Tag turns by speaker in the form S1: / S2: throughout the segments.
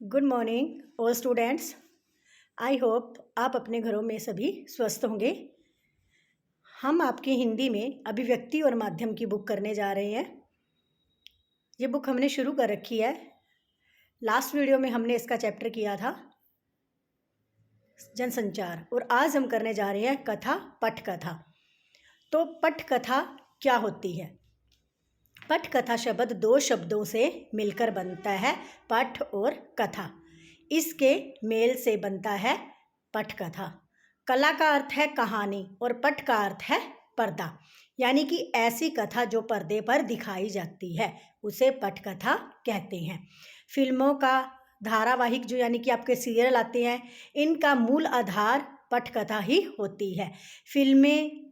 S1: Good morning all students. I hope आप अपने घरों में सभी स्वस्थ होंगे। हम आपकी हिंदी में अभिव्यक्ति और माध्यम की बुक करने जा रहे हैं। ये बुक हमने शुरू कर रखी है। लास्ट वीडियो में हमने इसका चैप्टर किया था जनसंचार, और आज हम करने जा रहे हैं कथा पटकथा। तो पटकथा क्या होती है? पटकथा शब्द दो शब्दों से मिलकर बनता है, पट और कथा। इसके मेल से बनता है पटकथा। कला का अर्थ है कहानी और पट का अर्थ है पर्दा, यानी कि ऐसी कथा जो पर्दे पर दिखाई जाती है उसे पटकथा कहते हैं। फिल्मों का धारावाहिक जो यानी कि आपके सीरियल आते हैं, इनका मूल आधार पटकथा ही होती है। फिल्में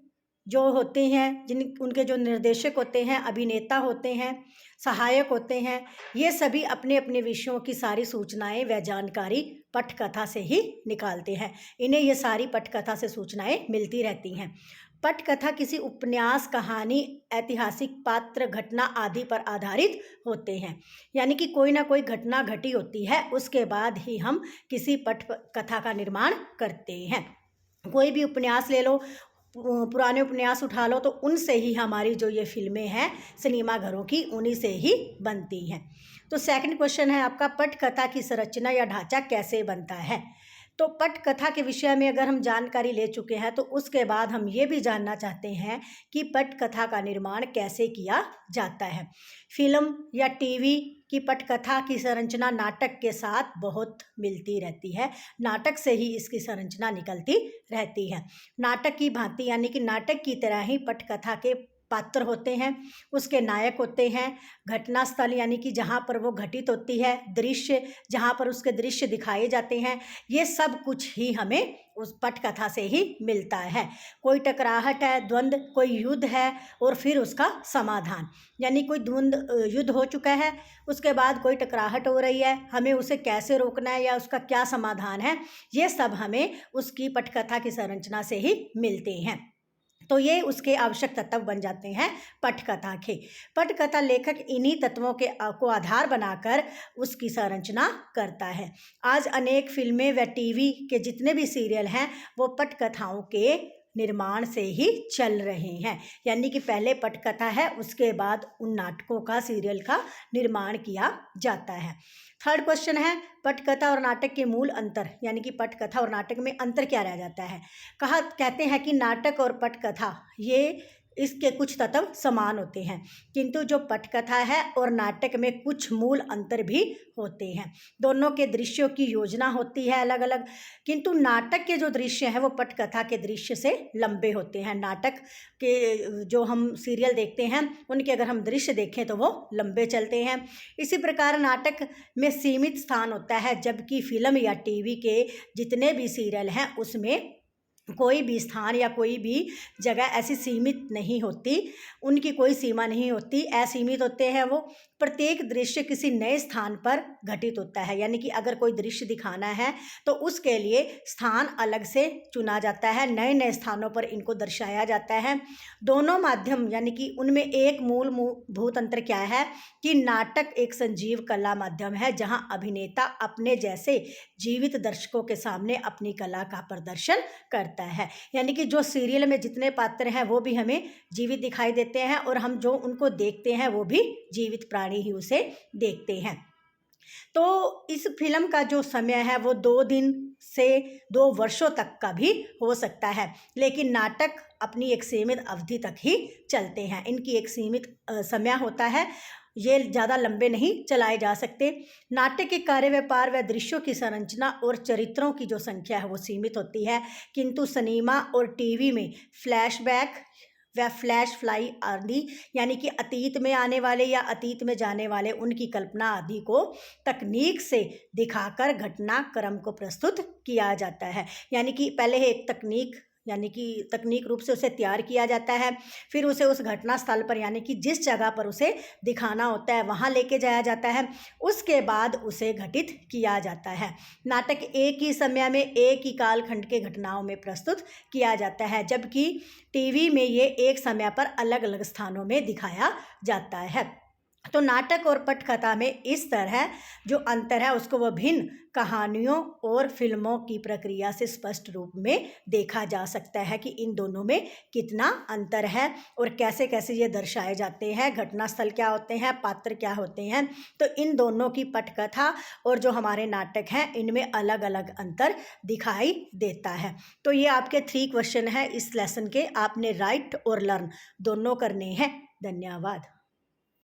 S1: जो होते हैं, उनके जो निर्देशक होते हैं, अभिनेता होते हैं, सहायक होते हैं, ये सभी अपने अपने विषयों की सारी सूचनाएं व जानकारी पटकथा से ही निकालते हैं। इन्हें ये सारी पटकथा से सूचनाएं मिलती रहती हैं। पटकथा किसी उपन्यास, कहानी, ऐतिहासिक पात्र, घटना आदि पर आधारित होते हैं, यानी कि कोई ना कोई घटना घटी होती है, उसके बाद ही हम किसी पटकथा का निर्माण करते हैं। कोई भी उपन्यास ले लो, पुराने उपन्यास उठा लो, तो उनसे ही हमारी जो ये फिल्में हैं सिनेमा घरों की, उन्हीं से ही बनती हैं। तो सेकंड क्वेश्चन है आपका, पटकथा की संरचना या ढांचा कैसे बनता है? तो पटकथा के विषय में अगर हम जानकारी ले चुके हैं तो उसके बाद हम ये भी जानना चाहते हैं कि पटकथा का निर्माण कैसे किया जाता है। फिल्म या टीवी की पटकथा की संरचना नाटक के साथ बहुत मिलती रहती है। नाटक से ही इसकी संरचना निकलती रहती है। नाटक की भांति, यानी कि नाटक की तरह ही पटकथा के पात्र होते हैं, उसके नायक होते हैं, घटना स्थल यानी कि जहाँ पर वो घटित होती है, दृश्य जहाँ पर उसके दृश्य दिखाए जाते हैं, ये सब कुछ ही हमें उस पटकथा से ही मिलता है। कोई टकराहट है, द्वंद्व, कोई युद्ध है और फिर उसका समाधान, यानी कोई युद्ध हो चुका है, उसके बाद कोई टकराहट हो रही है, हमें उसे कैसे रोकना है या उसका क्या समाधान है, ये सब हमें उसकी पटकथा की संरचना से ही मिलते हैं। तो ये उसके आवश्यक तत्व बन जाते हैं पटकथा के। पटकथा लेखक इन्हीं तत्वों को आधार बनाकर उसकी संरचना करता है। आज अनेक फिल्में व टीवी के जितने भी सीरियल हैं वो पटकथाओं के निर्माण से ही चल रहे हैं, यानी कि पहले पटकथा है, उसके बाद उन नाटकों का, सीरियल का निर्माण किया जाता है। थर्ड क्वेश्चन है, पटकथा और नाटक के मूल अंतर, यानी कि पटकथा और नाटक में अंतर क्या रह जाता है? कहते हैं कि नाटक और पटकथा ये इसके कुछ तत्व समान होते हैं, किंतु जो पटकथा है और नाटक में कुछ मूल अंतर भी होते हैं। दोनों के दृश्यों की योजना होती है अलग अलग, किंतु नाटक के जो दृश्य हैं वो पटकथा के दृश्य से लंबे होते हैं। नाटक के जो हम सीरियल देखते हैं उनके अगर हम दृश्य देखें तो वो लंबे चलते हैं। इसी प्रकार नाटक में सीमित स्थान होता है, जबकि फिल्म या टीवी के जितने भी सीरियल हैं उसमें कोई भी स्थान या कोई भी जगह ऐसी सीमित नहीं होती, उनकी कोई सीमा नहीं होती, असीमित होते हैं वो। प्रत्येक दृश्य किसी नए स्थान पर घटित होता है, यानी कि अगर कोई दृश्य दिखाना है तो उसके लिए स्थान अलग से चुना जाता है, नए नए स्थानों पर इनको दर्शाया जाता है। दोनों माध्यम, यानी कि उनमें एक मूलभूत अंतर क्या है कि नाटक एक संजीव कला माध्यम है, जहाँ अभिनेता अपने जैसे जीवित दर्शकों के सामने अपनी कला का प्रदर्शन करता है, यानी कि जो सीरियल में जितने पात्र हैं वो भी हमें जीवित दिखाई देते हैं और हम जो उनको देखते हैं वो भी जीवित प्राणी ही उसे देखते हैं। तो इस फिल्म का जो समय है वो 2 दिन से 2 वर्षों तक का भी हो सकता है, लेकिन नाटक अपनी एक सीमित अवधि तक ही चलते हैं। इनकी एक सीमित समय होता है, ये ज़्यादा लंबे नहीं चलाए जा सकते। नाटक के कार्य व्यापार व दृश्यों की संरचना और चरित्रों की जो संख्या है वो सीमित होती है, किंतु सिनेमा और टीवी में फ्लैशबैक व फ्लैश फ्लाई आदि, यानी कि अतीत में आने वाले या अतीत में जाने वाले उनकी कल्पना आदि को तकनीक से दिखाकर घटनाक्रम को प्रस्तुत किया जाता है। यानी कि पहले एक तकनीक रूप से उसे तैयार किया जाता है, फिर उसे उस घटना स्थल पर, यानी कि जिस जगह पर उसे दिखाना होता है वहाँ लेके जाया जाता है, उसके बाद उसे घटित किया जाता है। नाटक एक ही समय में एक ही कालखंड के घटनाओं में प्रस्तुत किया जाता है, जबकि टीवी में ये एक समय पर अलग अलग स्थानों में दिखाया जाता है। तो नाटक और पटकथा में इस तरह जो अंतर है उसको विभिन्न कहानियों और फिल्मों की प्रक्रिया से स्पष्ट रूप में देखा जा सकता है कि इन दोनों में कितना अंतर है और कैसे कैसे ये दर्शाए जाते हैं, घटनास्थल क्या होते हैं, पात्र क्या होते हैं। तो इन दोनों की पटकथा और जो हमारे नाटक हैं इनमें अलग अलग अंतर दिखाई देता है। तो ये आपके 3 क्वेश्चन है इस लेसन के, आपने राइट और लर्न दोनों करने हैं। धन्यवाद।